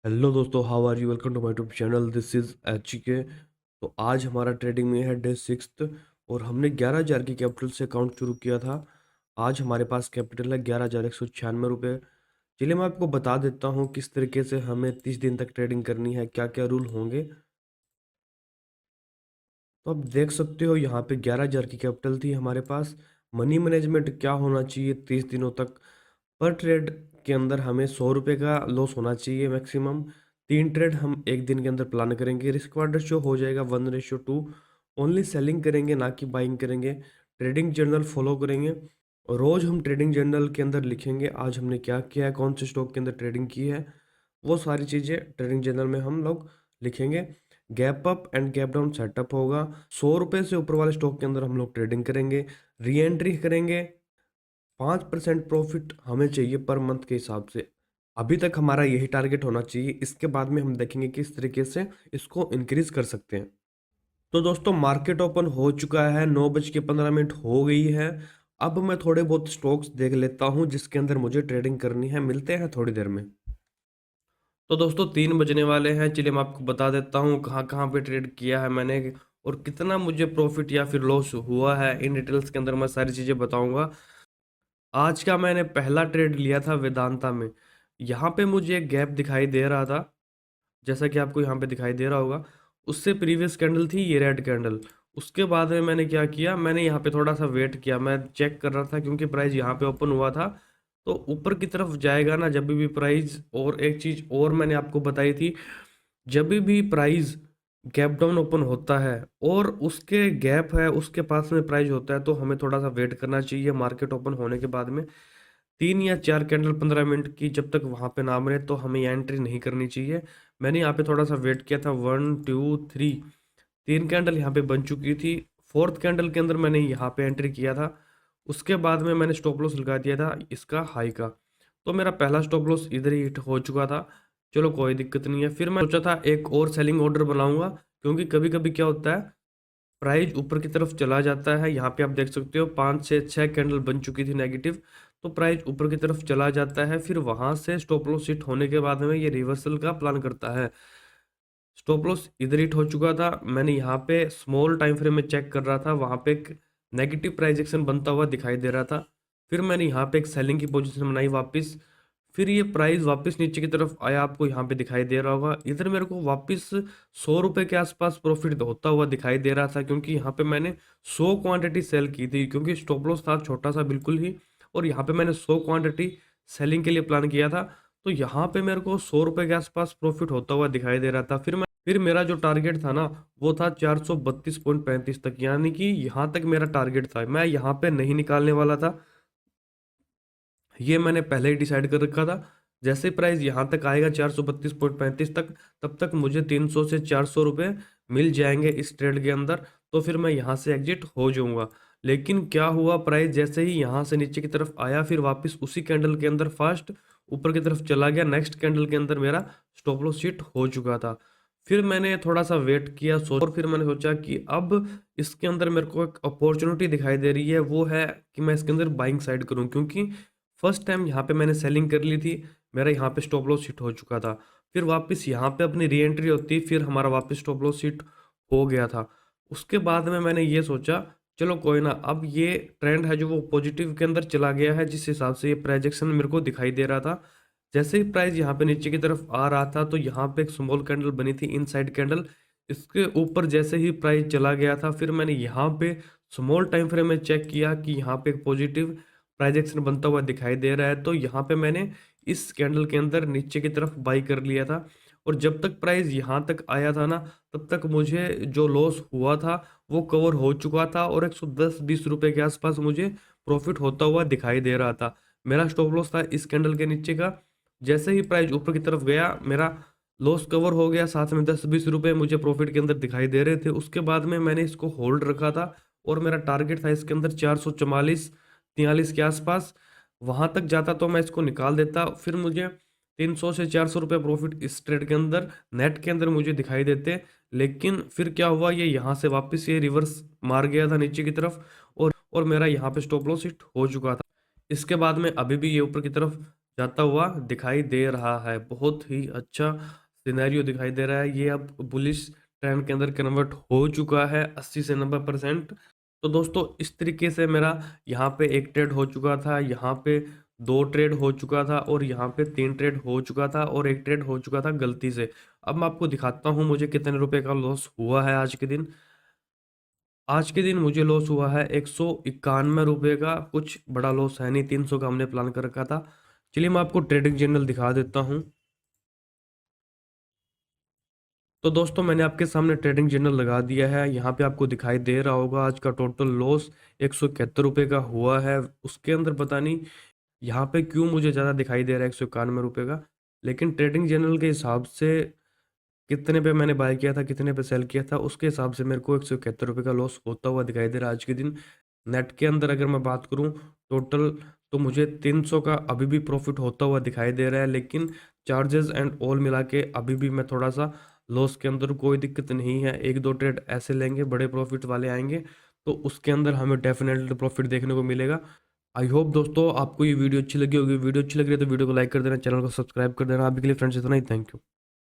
Hello दोस्तों, how are you? Welcome to my YouTube channel. This is H K. तो आज हमारा trading में है डे 6 और हमने 11,000 की कैपिटल से अकाउंट शुरू किया था। आज हमारे पास कैपिटल है 11,196 रुपये। चलिए मैं आपको बता देता हूँ किस तरीके से हमें 30 दिन तक ट्रेडिंग करनी है, क्या क्या रूल होंगे। तो आप देख सकते हो यहाँ पे 11,000 की कैपिटल थी हमारे पास। मनी मैनेजमेंट क्या होना चाहिए 30 दिनों तक? पर ट्रेड के अंदर हमें 100 रुपये का लॉस होना चाहिए मैक्सिमम। 3 ट्रेड हम एक दिन के अंदर प्लान करेंगे। रिस्क वार्ड रेशियो हो जाएगा 1:2। ओनली सेलिंग करेंगे, ना कि बाइंग करेंगे। ट्रेडिंग जर्नल फॉलो करेंगे। रोज़ हम ट्रेडिंग जर्नल के अंदर लिखेंगे आज हमने क्या किया है, कौन से स्टॉक के अंदर ट्रेडिंग की है, वो सारी चीज़ें ट्रेडिंग जर्नल में हम लोग लिखेंगे। Gap up and gap down setup होगा। 100 रुपये से ऊपर वाले स्टॉक के अंदर हम लोग ट्रेडिंग करेंगे, री एंट्री करेंगे। 5% प्रॉफिट हमें चाहिए पर मंथ के हिसाब से। अभी तक हमारा यही टारगेट होना चाहिए। इसके बाद में हम देखेंगे किस तरीके से इसको इंक्रीज कर सकते हैं। तो दोस्तों, मार्केट ओपन हो चुका है, 9:15 हो गई है। अब मैं थोड़े बहुत स्टॉक्स देख लेता हूं जिसके अंदर मुझे ट्रेडिंग करनी है। मिलते हैं थोड़ी देर में। तो दोस्तों, 3 बजने वाले हैं। चलिए मैं आपको बता देता हूँ कहाँ कहाँ पे ट्रेड किया है मैंने और कितना मुझे प्रॉफिट या फिर लॉस हुआ है। इन डिटेल्स के अंदर मैं सारी चीज़ें बताऊंगा। आज का मैंने पहला ट्रेड लिया था वेदांता में। यहाँ पे मुझे एक गैप दिखाई दे रहा था, जैसा कि आपको यहाँ पे दिखाई दे रहा होगा। उससे प्रीवियस कैंडल थी ये रेड कैंडल। उसके बाद में मैंने क्या किया, मैंने यहाँ पे थोड़ा सा वेट किया। मैं चेक कर रहा था क्योंकि प्राइस यहाँ पे ओपन हुआ था तो ऊपर की तरफ जाएगा ना जब भी प्राइस। और एक चीज़ और मैंने आपको बताई थी, जब भी प्राइस गैप डाउन ओपन होता है और उसके गैप है उसके पास में प्राइस होता है तो हमें थोड़ा सा वेट करना चाहिए। मार्केट ओपन होने के बाद में 3 या 4 कैंडल 15 मिनट की जब तक वहां पे ना बने तो हमें एंट्री नहीं करनी चाहिए। मैंने यहाँ पे थोड़ा सा वेट किया था। 1 2 3 3 कैंडल यहाँ पे बन चुकी थी। फोर्थ कैंडल के अंदर मैंने यहाँ पे एंट्री किया था। उसके बाद में मैंने स्टॉप लॉस लगा दिया था इसका हाई का। तो मेरा पहला स्टॉप लॉस इधर ही हिट हो चुका था। चलो कोई दिक्कत नहीं है। फिर मैं सोचा था एक और सेलिंग ऑर्डर बनाऊंगा क्योंकि कभी कभी क्या होता है, प्राइस ऊपर की तरफ चला जाता है। यहाँ पे आप देख सकते हो 5 से 6 कैंडल बन चुकी थी नेगेटिव। तो प्राइस ऊपर की तरफ चला जाता है, फिर वहां से स्टॉप लॉस हिट होने के बाद में ये रिवर्सल का प्लान करता है। स्टॉप लॉस इधर हिट हो चुका था। मैंने यहाँ पे स्मॉल टाइम फ्रेम में चेक कर रहा था, वहां पे एक नेगेटिव प्राइस एक्शन बनता हुआ दिखाई दे रहा था। फिर मैंने यहाँ पे एक सेलिंग की पोजीशन बनाई वापस। फिर ये प्राइस वापस नीचे की तरफ आया, आपको यहाँ पे दिखाई दे रहा होगा। इधर मेरे को वापस 100 रुपये के आसपास प्रॉफिट होता हुआ दिखाई दे रहा था क्योंकि यहाँ पे मैंने 100 क्वांटिटी सेल की थी क्योंकि स्टॉप लॉस था छोटा सा बिल्कुल ही। और यहाँ पे मैंने 100 क्वांटिटी सेलिंग के लिए प्लान किया था। तो यहाँ पे मेरे को 100 रुपये के आसपास प्रॉफिट होता हुआ दिखाई दे रहा था। फिर मेरा जो टारगेट था ना वो था 432.35 तक, यानी कि यहाँ तक मेरा टारगेट था। मैं यहाँ पे नहीं निकालने वाला था, ये मैंने पहले ही डिसाइड कर रखा था। जैसे प्राइस यहाँ तक आएगा 432.35 तक, तब तक मुझे 300 से 400 रुपये मिल जाएंगे इस ट्रेड के अंदर। तो फिर मैं यहाँ से एग्जिट हो जाऊंगा। लेकिन क्या हुआ, प्राइस जैसे ही यहाँ से नीचे की तरफ आया फिर वापस उसी कैंडल के अंदर फास्ट ऊपर की तरफ चला गया। नेक्स्ट कैंडल के अंदर मेरा स्टॉप लॉस हिट हो चुका था। फिर मैंने थोड़ा सा वेट किया और फिर मैंने सोचा कि अब इसके अंदर मेरे को एक अपॉर्चुनिटी दिखाई दे रही है, वो है कि मैं इसके अंदर बाइंग साइड करूं क्योंकि फर्स्ट टाइम यहाँ पे मैंने सेलिंग कर ली थी। मेरा यहाँ पे स्टॉप लॉस हिट हो चुका था। फिर वापस यहाँ पे अपनी री एंट्री होती, फिर हमारा वापस स्टॉप लॉस हिट हो गया था। उसके बाद में मैंने ये सोचा चलो कोई ना, अब ये ट्रेंड है जो वो पॉजिटिव के अंदर चला गया है जिस हिसाब से ये प्रोजेक्शन मेरे को दिखाई दे रहा था। जैसे ही प्राइस यहाँ पे नीचे की तरफ आ रहा था तो यहाँ पे एक स्मॉल कैंडल बनी थी इनसाइड कैंडल। इसके ऊपर जैसे ही प्राइस चला गया था फिर मैंने यहाँ पे स्मॉल टाइम फ्रेम में चेक किया कि यहाँ पे एक पॉजिटिव प्राइस एक्शन बनता हुआ दिखाई दे रहा है। तो यहाँ पे मैंने इस कैंडल के अंदर नीचे की तरफ बाई कर लिया था। और जब तक प्राइस यहाँ तक आया था ना तब तक मुझे जो लॉस हुआ था वो कवर हो चुका था और 110-20 रुपए के आसपास मुझे प्रॉफिट होता हुआ दिखाई दे रहा था। मेरा स्टॉप लॉस था इस कैंडल के नीचे का। जैसे ही प्राइस ऊपर की तरफ गया मेरा लॉस कवर हो गया, साथ में 10-20 रुपए मुझे प्रॉफिट के अंदर दिखाई दे रहे थे। उसके बाद में मैंने इसको होल्ड रखा था और मेरा टारगेट था इसके अंदर 444-43 के आसपास। वहां तक जाता तो मैं इसको निकाल देता। फिर मुझे 300 से 400 रुपये प्रॉफिट इस ट्रेड के अंदर नेट के अंदर मुझे दिखाई देते। लेकिन फिर क्या हुआ, ये यहाँ से वापस ये रिवर्स मार गया था नीचे की तरफ और मेरा यहाँ पे स्टॉप लॉस हिट हो चुका था। इसके बाद में अभी भी ये ऊपर की तरफ जाता हुआ दिखाई दे रहा है। बहुत ही अच्छा सिनेरियो दिखाई दे रहा है। ये अब बुलिश ट्रेंड के अंदर कन्वर्ट हो चुका है 80 से 90%। तो दोस्तों इस तरीके से मेरा यहाँ पे एक ट्रेड हो चुका था, यहाँ पे 2 ट्रेड हो चुका था और यहाँ पे 3 ट्रेड हो चुका था और 1 ट्रेड हो चुका था गलती से। अब मैं आपको दिखाता हूँ मुझे कितने रुपए का लॉस हुआ है आज के दिन। आज के दिन मुझे लॉस हुआ है 191 रुपये का। कुछ बड़ा लॉस है नहीं, 300 का हमने प्लान कर रखा था। चलिए मैं आपको ट्रेडिंग जर्नल दिखा देता हूँ। तो दोस्तों मैंने आपके सामने ट्रेडिंग जर्नल लगा दिया है। यहाँ पे आपको दिखाई दे रहा होगा आज का टोटल लॉस 171 रुपये का हुआ है। उसके अंदर पता नहीं यहाँ पे क्यों मुझे ज़्यादा दिखाई दे रहा है 191 रुपये का, लेकिन ट्रेडिंग जर्नल के हिसाब से कितने पे मैंने बाय किया था, कितने पे सेल किया था, उसके हिसाब से मेरे को 171 रुपये का लॉस होता हुआ दिखाई दे रहा है आज के दिन। नेट के अंदर अगर मैं बात करूं टोटल, तो मुझे 300 का अभी भी प्रॉफिट होता हुआ दिखाई दे रहा है, लेकिन चार्जेस एंड ऑल मिला के अभी भी मैं थोड़ा सा लॉस के अंदर। कोई दिक्कत नहीं है, एक दो ट्रेड ऐसे लेंगे बड़े प्रॉफिट वाले आएंगे तो उसके अंदर हमें डेफिनेटली प्रॉफिट देखने को मिलेगा। आई होप दोस्तों आपको ये वीडियो अच्छी लगी होगी। वीडियो अच्छी लग रही है तो वीडियो को लाइक कर देना, चैनल को सब्सक्राइब कर देना। अभी के लिए फ्रेंड्स इतना ही, थैंक यू।